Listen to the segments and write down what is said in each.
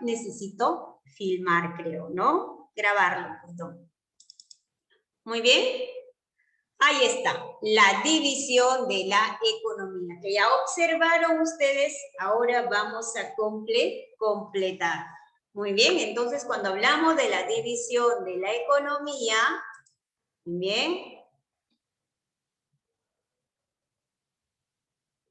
necesito filmar, creo, ¿no? Grabarlo, perdón. Muy bien. Ahí está, la división de la economía, que ya observaron ustedes, ahora vamos a completar. Muy bien, entonces cuando hablamos de la división de la economía, bien.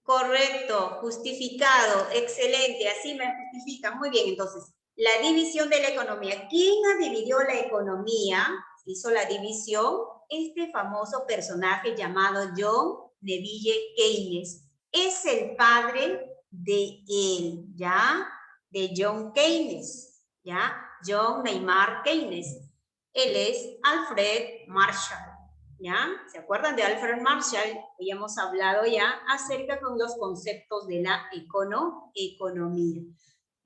Correcto, justificado, excelente, así me justifica. Muy bien, entonces, la división de la economía. ¿Quién dividió la economía? Hizo la división este famoso personaje llamado John Neville Keynes. Es el padre de él, ¿ya? De John Keynes, ¿ya? John Neymar Keynes. Él es Alfred Marshall. ¿Ya? ¿Se acuerdan de Alfred Marshall? Hoy hemos hablado ya acerca con los conceptos de la economía.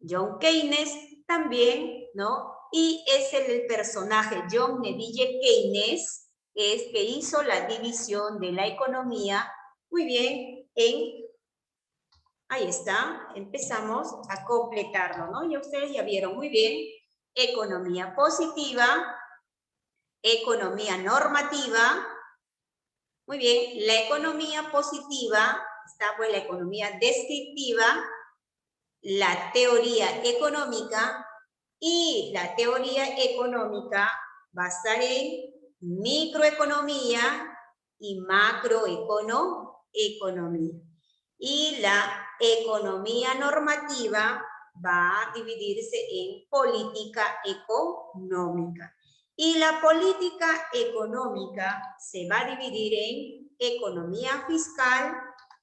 John Keynes también, ¿no? Y es el personaje John Neville Keynes, es que hizo la división de la economía, muy bien, ahí está, empezamos a completarlo, ¿no? Ya ustedes ya vieron muy bien, economía positiva, economía normativa. Muy bien, la economía positiva, está pues la economía descriptiva, la teoría económica, y la teoría económica va a estar en microeconomía y macroeconomía. Y la economía normativa va a dividirse en política económica. Y la política económica se va a dividir en economía fiscal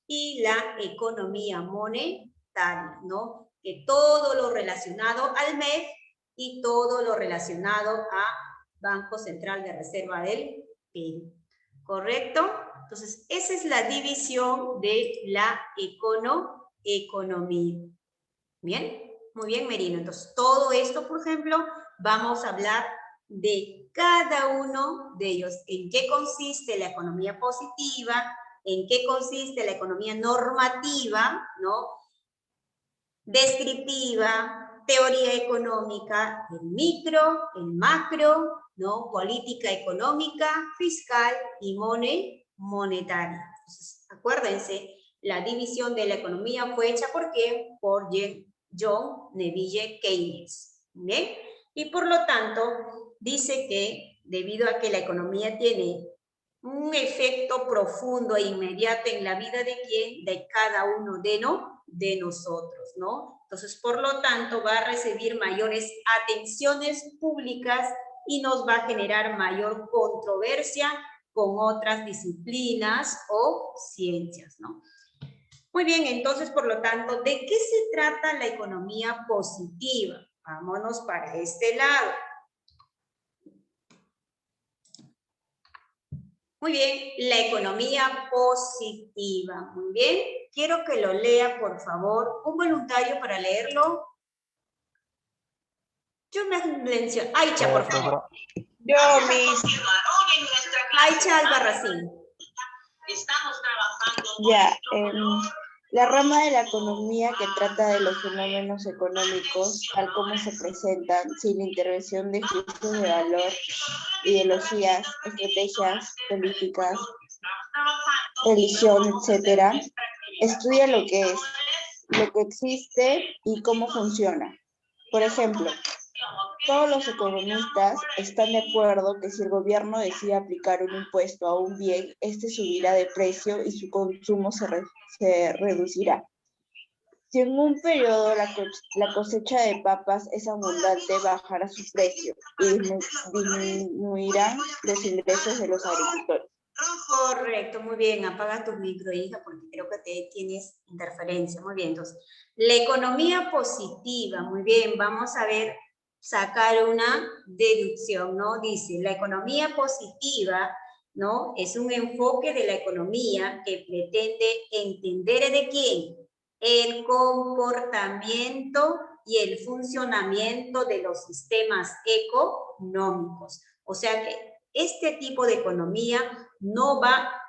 y la economía monetaria, ¿no? Que todo lo relacionado al MEF y todo lo relacionado a Banco Central de Reserva del Perú. ¿Correcto? Entonces, esa es la división de la economía. ¿Bien? Muy bien, Merino. Entonces, todo esto, por ejemplo, vamos a hablar de cada uno de ellos. ¿En qué consiste la economía positiva? ¿En qué consiste la economía normativa? ¿No? Descriptiva, teoría económica, el micro, el macro, ¿no? Política económica, fiscal y monetaria. Entonces, acuérdense, la división de la economía fue hecha ¿por qué? Por John Neville Keynes. ¿Bien? Y por lo tanto, dice que debido a que la economía tiene un efecto profundo e inmediato en la vida de quién, de cada uno de nosotros, ¿no? Entonces, por lo tanto, va a recibir mayores atenciones públicas y nos va a generar mayor controversia con otras disciplinas o ciencias, ¿no? Muy bien, entonces, por lo tanto, ¿de qué se trata la economía positiva? Vámonos para este lado. Muy bien, la economía positiva. Muy bien, quiero que lo lea, por favor. Un voluntario para leerlo. Yo me menciono. Aicha, por favor. Yo, Miss. Aicha Albarracín. Estamos trabajando. Ya, la rama de la economía que trata de los fenómenos económicos, tal como se presentan, sin intervención de juicios de valor, ideologías, estrategias, políticas, religión, etc., estudia lo que es, lo que existe y cómo funciona. Por ejemplo, todos los economistas están de acuerdo que si el gobierno decide aplicar un impuesto a un bien, este subirá de precio y su consumo se reducirá. Si en un periodo la cosecha de papas es abundante, bajará su precio y disminuirán los ingresos de los agricultores. Correcto, muy bien. Apaga tu micro, hija, porque creo que tienes interferencia. Muy bien, entonces, la economía positiva, muy bien, vamos a ver, sacar una deducción, ¿no? Dice, la economía positiva, ¿no? Es un enfoque de la economía que pretende entender de quién, el comportamiento y el funcionamiento de los sistemas económicos. O sea que este tipo de economía no va a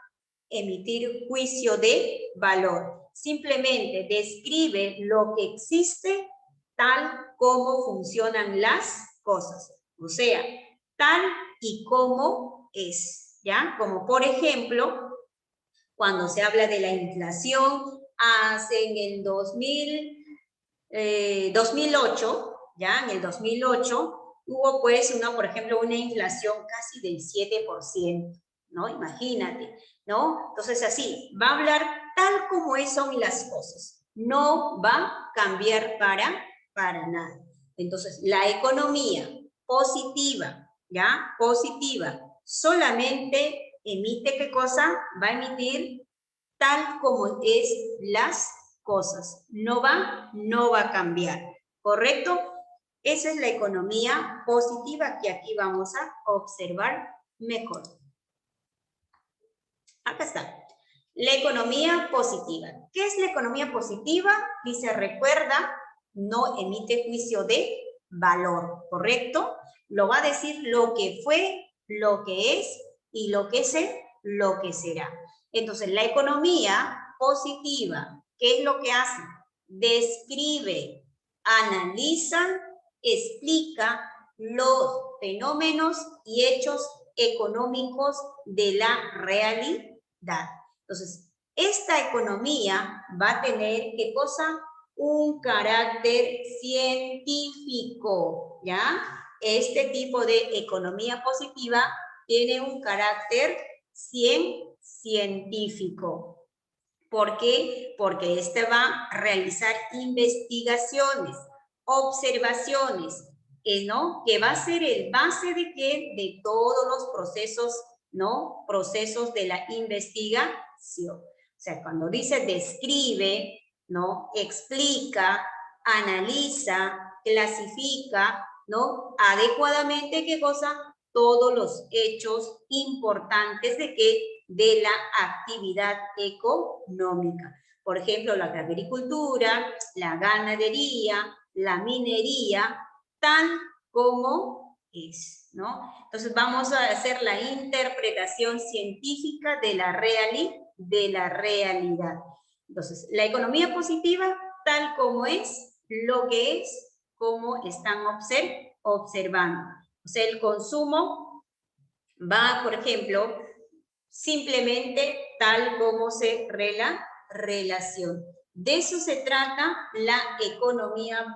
emitir juicio de valor, simplemente describe lo que existe tal como funcionan las cosas. O sea, tal y como es, ¿ya? Como por ejemplo, cuando se habla de la inflación, en el 2008, ¿ya? En el 2008 hubo pues por ejemplo, una inflación casi del 7%, ¿no? Imagínate, ¿no? Entonces así, va a hablar tal como son las cosas. No va a cambiar para nada. Entonces, la economía positiva, ¿ya? Positiva, solamente emite, ¿qué cosa? Va a emitir tal como es las cosas. No va a cambiar. ¿Correcto? Esa es la economía positiva que aquí vamos a observar mejor. Acá está. La economía positiva. ¿Qué es la economía positiva? Dice, recuerda, no emite juicio de valor, ¿correcto? Lo va a decir lo que fue, lo que es y lo que será. Entonces, la economía positiva, ¿qué es lo que hace? Describe, analiza, explica los fenómenos y hechos económicos de la realidad. Entonces, esta economía va a tener, ¿qué cosa? Un carácter científico, ¿ya? Este tipo de economía positiva tiene un carácter científico. ¿Por qué? Porque este va a realizar investigaciones, observaciones, ¿no? Que va a ser el base de ¿qué? De todos los procesos, ¿no? Procesos de la investigación. O sea, cuando dice describe, ¿no? Explica, analiza, clasifica, ¿no? Adecuadamente, ¿qué cosa? Todos los hechos importantes de ¿qué? De la actividad económica. Por ejemplo, la agricultura, la ganadería, la minería, tal como es, ¿no? Entonces vamos a hacer la interpretación científica de la realidad. Entonces, la economía positiva, tal como es, lo que es, como están observando. O sea, el consumo va, por ejemplo, simplemente tal como se relaciona. De eso se trata la economía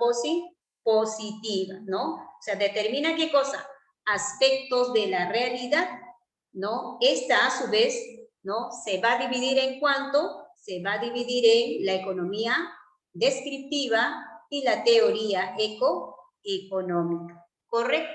positiva, ¿no? O sea, determina qué cosa, aspectos de la realidad, ¿no? Esta a su vez, ¿no? Se va a dividir en cuánto, se va a dividir en la economía descriptiva y la teoría económica, ¿correcto?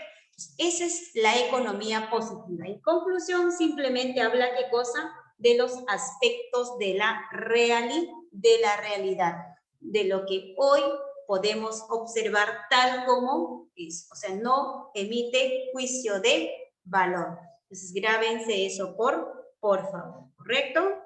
Esa es la economía positiva. En conclusión, simplemente habla qué cosa, de los aspectos de la realidad, de lo que hoy podemos observar tal como es. O sea, no emite juicio de valor. Entonces, grábense eso por favor, ¿correcto?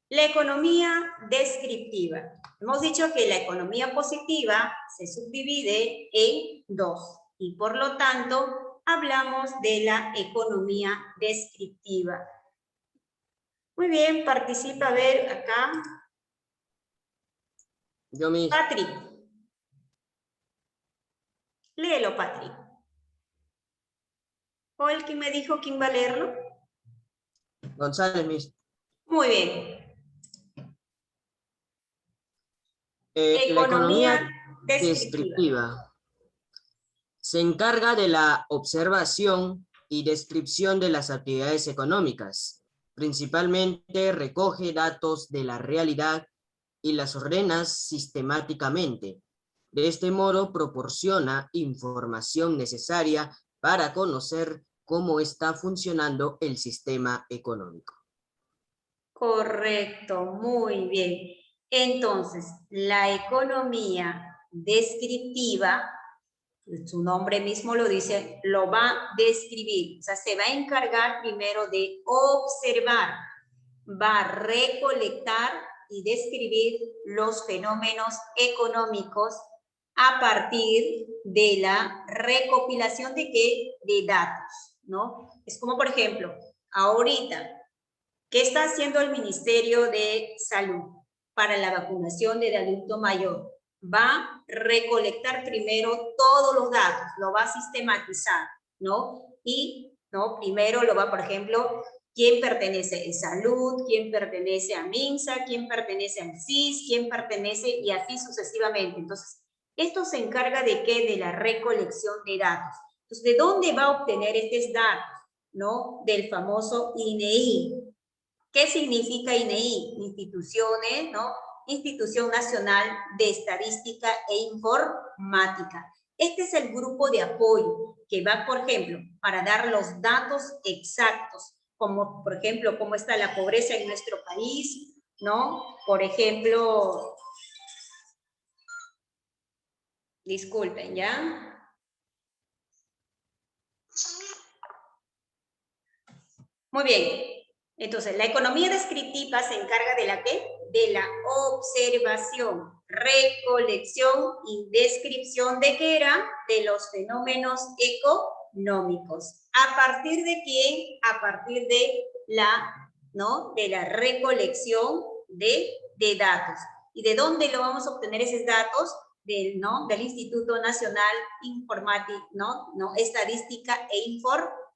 La economía descriptiva. Hemos dicho que la economía positiva se subdivide en dos y por lo tanto hablamos de la economía descriptiva. Muy bien, participa, a ver, acá. Yo mismo. Patrick. Léelo, Patrick. ¿O el que me dijo quién va a leerlo? González mismo. Muy bien. La economía descriptiva. descriptiva se encarga de la observación y descripción de las actividades económicas. Principalmente recoge datos de la realidad y las ordena sistemáticamente. De este modo proporciona información necesaria para conocer cómo está funcionando el sistema económico. Correcto, muy bien. Entonces, la economía descriptiva, su nombre mismo lo dice, lo va a describir. O sea, se va a encargar primero de observar, va a recolectar y describir los fenómenos económicos a partir de la recopilación de ¿qué? De datos, ¿no? Es como, por ejemplo, ahorita, ¿qué está haciendo el Ministerio de Salud para la vacunación del adulto mayor? va a recolectar primero todos los datos, lo va a sistematizar, ¿no? Y, ¿no? Primero lo va, por ejemplo, quién pertenece a salud, quién pertenece a MINSA, quién pertenece al CIS, quién pertenece, y así sucesivamente. Entonces, esto se encarga de qué? De la recolección de datos. Entonces, ¿de dónde va a obtener estos datos? ¿No? Del famoso INEI. ¿Qué significa INEI? Instituciones, ¿no? Institución Nacional de Estadística e Informática. Este es el grupo de apoyo que va, por ejemplo, para dar los datos exactos, como, por ejemplo, cómo está la pobreza en nuestro país, ¿no? Por ejemplo, disculpen, ¿ya? Muy bien. Entonces, la economía descriptiva se encarga de la ¿qué? De la observación, recolección y descripción de qué era, de los fenómenos económicos. ¿A partir de quién? A partir de la, ¿no? De la recolección de datos. ¿Y de dónde lo vamos a obtener esos datos? ¿No? Del Instituto Nacional Informática, ¿no? Estadística e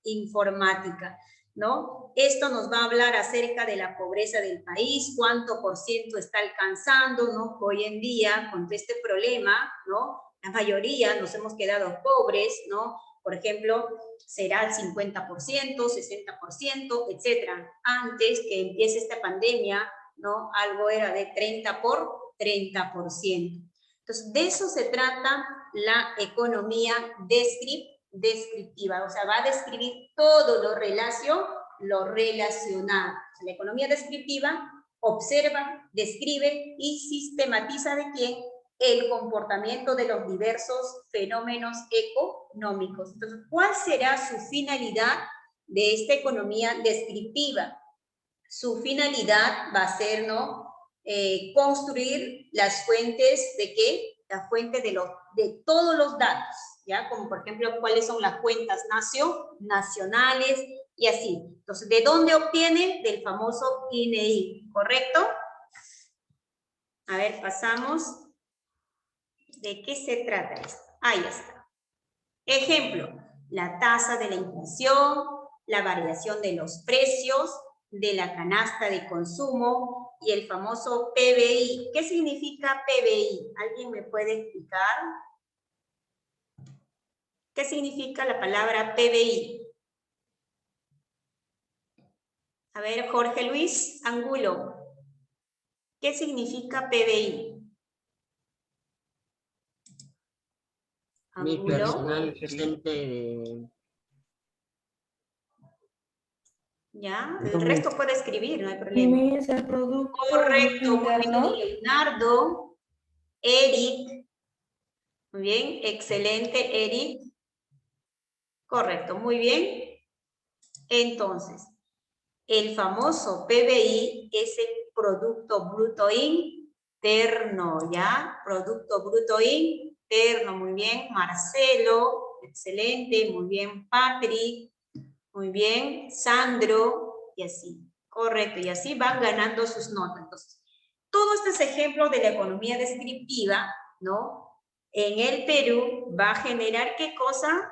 Informática. ¿No? Esto nos va a hablar acerca de la pobreza del país, cuánto por ciento está alcanzando, ¿no? Hoy en día, con este problema, ¿no? La mayoría nos hemos quedado pobres, ¿no? Por ejemplo, será el 50%, 60%, etcétera. Antes que empiece esta pandemia, ¿no? Algo era de 30%. Entonces, de eso se trata la economía descriptiva, o sea, va a describir todo lo relacionado. La economía descriptiva observa, describe y sistematiza de quién el comportamiento de los diversos fenómenos económicos. Entonces, ¿cuál será su finalidad de esta economía descriptiva? Su finalidad va a ser, ¿no? Construir las fuentes de qué? La fuente de todos los datos, ¿ya? Como por ejemplo, cuáles son las cuentas nacionales y así. Entonces, ¿de dónde obtiene? Del famoso INEI, ¿correcto? A ver, pasamos. ¿De qué se trata esto? Ahí está. Ejemplo, la tasa de la inflación, la variación de los precios, de la canasta de consumo y el famoso PBI. ¿Qué significa PBI? ¿Alguien me puede explicar? ¿Qué significa la palabra PBI? A ver, Jorge Luis Angulo. ¿Qué significa PBI? Mi Angulo. personal docente de... Ya, el resto puede escribir, no hay problema. PBI es el producto Correcto, muy bien, interno. Leonardo, Eric. Muy bien, excelente, Eric. Correcto, muy bien. Entonces, el famoso PBI es el Producto Bruto Interno, ¿ya? Producto Bruto Interno, muy bien. Marcelo, excelente, muy bien. Patrick, muy bien. Sandro, y así. Correcto, y así van ganando sus notas. Entonces, todos estos ejemplos de la economía descriptiva, ¿no? En el Perú va a generar, ¿qué cosa?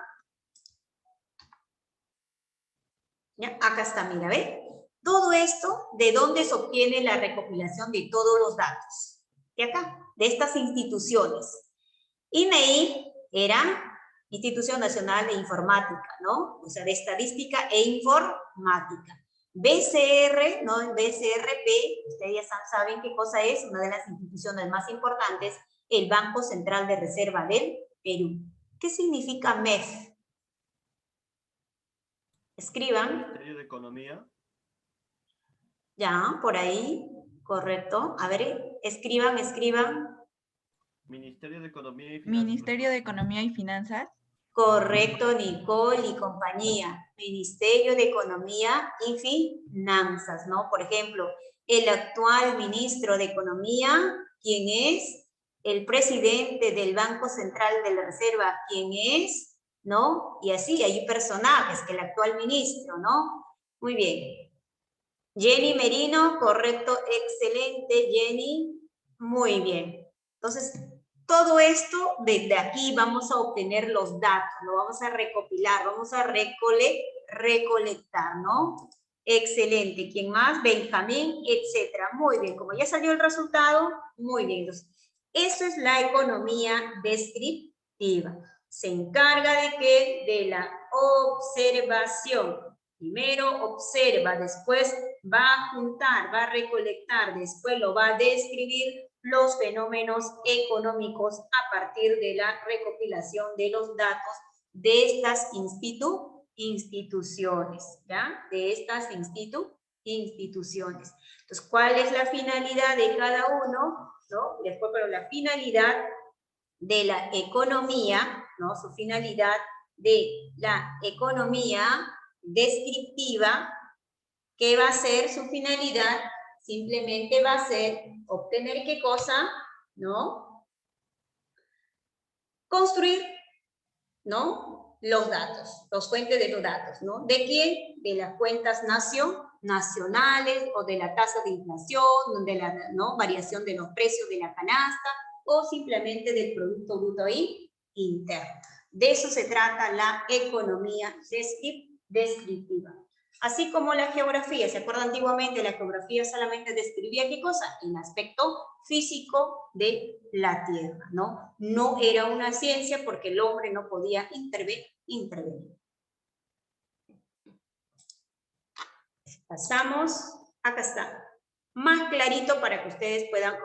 ¿Ya? Acá está, mira, ¿ve? Todo esto, ¿de dónde se obtiene la recopilación de todos los datos? De acá, de estas instituciones. INEI era Institución Nacional de Informática, ¿no? O sea, de Estadística e Informática. BCR, ¿no? BCRP, ustedes ya saben qué cosa es, una de las instituciones más importantes, el Banco Central de Reserva del Perú. ¿Qué significa MEF? Escriban. Ministerio de Economía. Ya, por ahí, correcto. A ver, escriban. Ministerio de Economía y Finanzas. Ministerio de Economía y Finanzas. Correcto, Nicole y compañía. Ministerio de Economía y Finanzas, ¿no? Por ejemplo, el actual ministro de Economía, ¿quién es? El presidente del Banco Central de la Reserva, ¿quién es? ¿No? Y así, hay personajes que el actual ministro, ¿no? Muy bien. Jenny Merino, correcto, excelente, Jenny. Muy bien. Entonces, Todo esto, desde aquí vamos a obtener los datos, lo vamos a recopilar, vamos a recolectar, ¿no? Excelente. ¿Quién más? Benjamín, etcétera. Muy bien. Como ya salió el resultado, muy bien. Entonces, eso es la economía descriptiva. Se encarga de qué? De la observación. Primero observa, después va a juntar, va a recolectar, después lo va a describir los fenómenos económicos a partir de la recopilación de los datos de estas instituciones, ¿ya? De estas instituciones. Entonces, ¿cuál es la finalidad de cada uno? ¿No? Después, pero la finalidad de la economía, ¿no? Su finalidad de la economía descriptiva, ¿qué va a ser su finalidad? Simplemente va a ser obtener ¿qué cosa? ¿No? Construir, ¿no? Los datos, los fuentes de los datos, ¿no? ¿De quién? De las cuentas nacionales o de la tasa de inflación, de la, ¿no? Variación de los precios de la canasta o simplemente del Producto Bruto Interno. De eso se trata la economía descriptiva. Así como la geografía, ¿se acuerdan antiguamente? La geografía solamente describía ¿qué cosa? El aspecto físico de la Tierra, ¿no? No era una ciencia porque el hombre no podía intervenir. Pasamos, acá está, más clarito para que ustedes puedan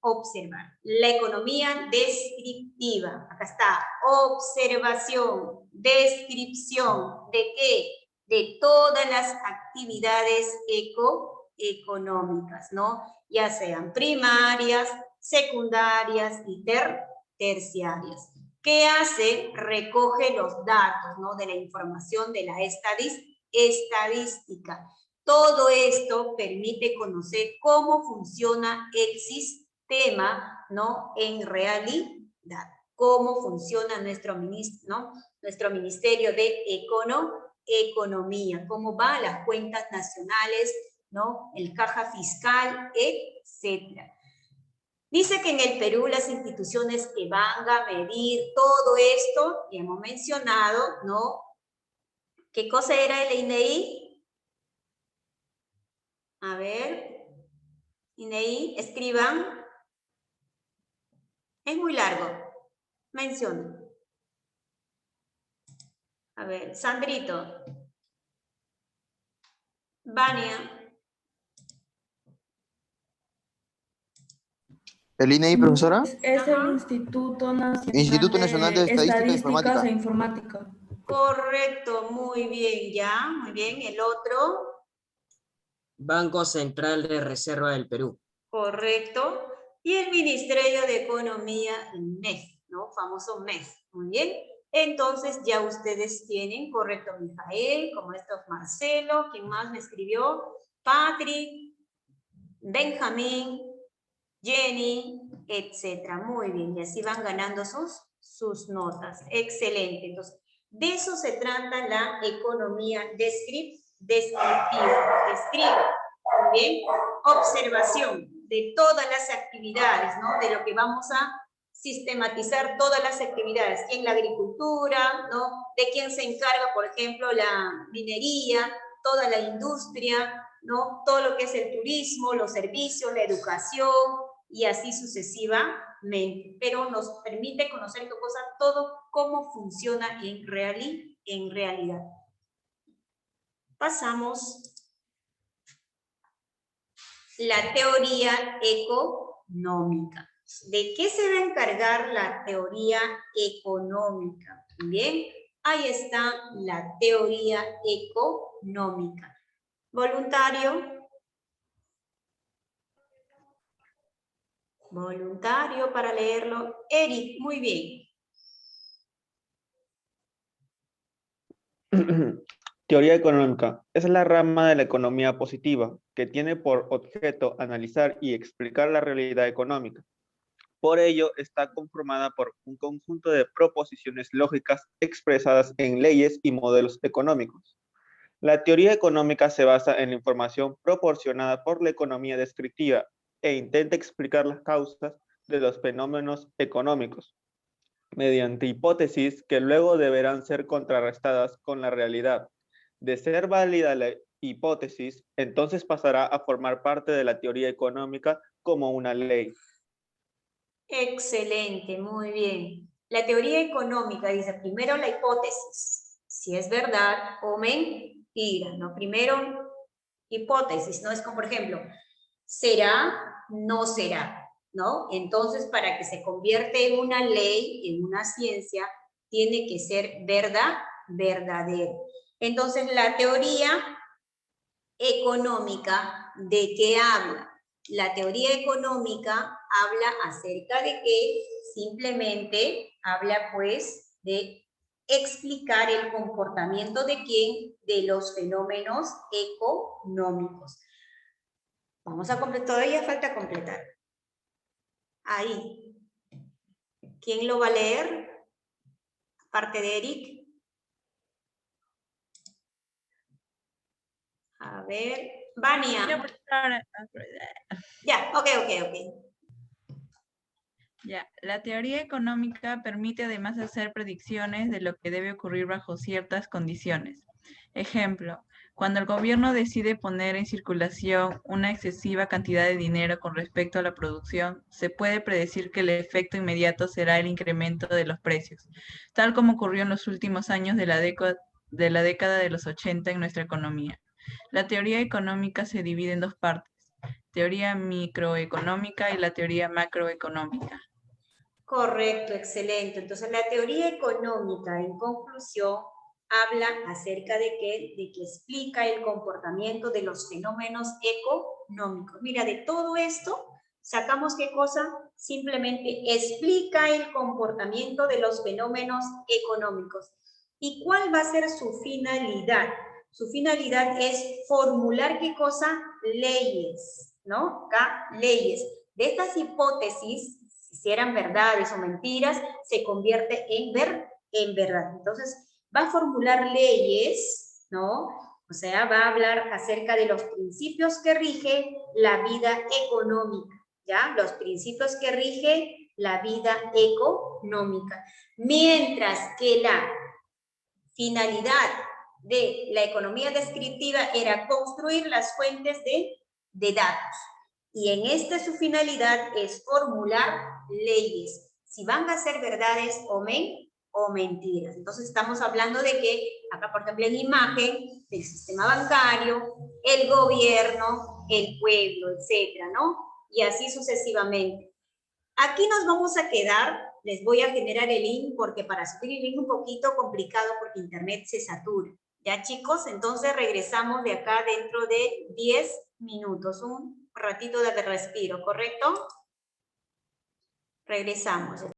observar. La economía descriptiva, acá está, observación, descripción, ¿de qué? De todas las actividades económicas, ¿no? Ya sean primarias, secundarias y terciarias. ¿Qué hace? Recoge los datos, ¿no? De la información de la estadística. Todo esto permite conocer cómo funciona el sistema, ¿no? En realidad, cómo funciona nuestro Ministerio de Economía, cómo van las cuentas nacionales, ¿no? El caja fiscal, etcétera. Dice que en el Perú las instituciones que van a medir todo esto, que hemos mencionado, ¿no? ¿Qué cosa era el INEI? A ver, INEI, escriban. Es muy largo. Menciona. A ver, Sandrito. Vania. ¿El INEI, profesora? Es el Ajá. Instituto Nacional de Estadística e Informática. e Informática. Correcto, muy bien, ya, muy bien. El otro, Banco Central de Reserva del Perú. correcto. Y el Ministerio de Economía, el MEF, ¿no? Famoso MEF, muy bien. Entonces ya ustedes tienen, correcto, Mijael, como esto es Marcelo, ¿quién más me escribió? Patrick, Benjamín, Jenny, etcétera. Muy bien, y así van ganando sus notas. Excelente. Entonces, de eso se trata la economía descriptiva. Describe, muy bien, observación de todas las actividades, ¿no? De lo que vamos a sistematizar todas las actividades, en la agricultura, ¿no? De quién se encarga, por ejemplo, la minería, toda la industria, ¿no? Todo lo que es el turismo, los servicios, la educación, y así sucesivamente. Pero nos permite conocer qué cosa, todo cómo funciona en realidad. Pasamos la teoría económica. ¿De qué se va a encargar la teoría económica? Bien, ahí está la teoría económica. Voluntario. Voluntario para leerlo. Eric, muy bien. Teoría económica es la rama de la economía positiva que tiene por objeto analizar y explicar la realidad económica. Por ello, está conformada por un conjunto de proposiciones lógicas expresadas en leyes y modelos económicos. La teoría económica se basa en la información proporcionada por la economía descriptiva e intenta explicar las causas de los fenómenos económicos, mediante hipótesis que luego deberán ser contrarrestadas con la realidad. De ser válida la hipótesis, entonces pasará a formar parte de la teoría económica como una ley. Excelente, muy bien. La teoría económica dice primero la hipótesis, si es verdad o mentira, ¿no? Primero hipótesis, ¿no? Es como, por ejemplo, será, no será, ¿no? Entonces, para que se convierta en una ley, en una ciencia, tiene que ser verdad, verdadero. Entonces, la teoría económica, ¿de qué habla? La teoría económica habla acerca de que simplemente habla pues de explicar el comportamiento de quién, de los fenómenos económicos. Vamos a completar, todavía falta completar. Ahí. ¿Quién lo va a leer? Aparte de Eric. A ver, Vania. Ya, ok. Ya, la teoría económica permite además hacer predicciones de lo que debe ocurrir bajo ciertas condiciones. Ejemplo, cuando el gobierno decide poner en circulación una excesiva cantidad de dinero con respecto a la producción, se puede predecir que el efecto inmediato será el incremento de los precios, tal como ocurrió en los últimos años de la década de los 80 en nuestra economía. La teoría económica se divide en dos partes, teoría microeconómica y la teoría macroeconómica. Correcto, excelente. Entonces, la teoría económica, en conclusión, habla acerca de que explica el comportamiento de los fenómenos económicos. Mira, de todo esto, sacamos ¿qué cosa? Simplemente explica el comportamiento de los fenómenos económicos. ¿Y cuál va a ser su finalidad? Su finalidad es formular ¿qué cosa? Leyes, ¿no? Acá, leyes. De estas hipótesis, si eran verdades o mentiras, se convierte en verdad. Entonces, va a formular leyes, ¿no? O sea, va a hablar acerca de los principios que rigen la vida económica, ¿ya? Los principios que rigen la vida económica. Mientras que la finalidad de la economía descriptiva era construir las fuentes de datos. Y en esta su finalidad es formular leyes, si van a ser verdades o mentiras. Entonces estamos hablando de que, acá por ejemplo en imagen, del sistema bancario, el gobierno, el pueblo, etcétera, ¿no? Y así sucesivamente. Aquí nos vamos a quedar, les voy a generar el link porque para subir el link es un poquito complicado porque internet se satura. ¿Ya chicos? Entonces regresamos de acá dentro de 10 minutos, un ratito de respiro, ¿correcto? Regresamos.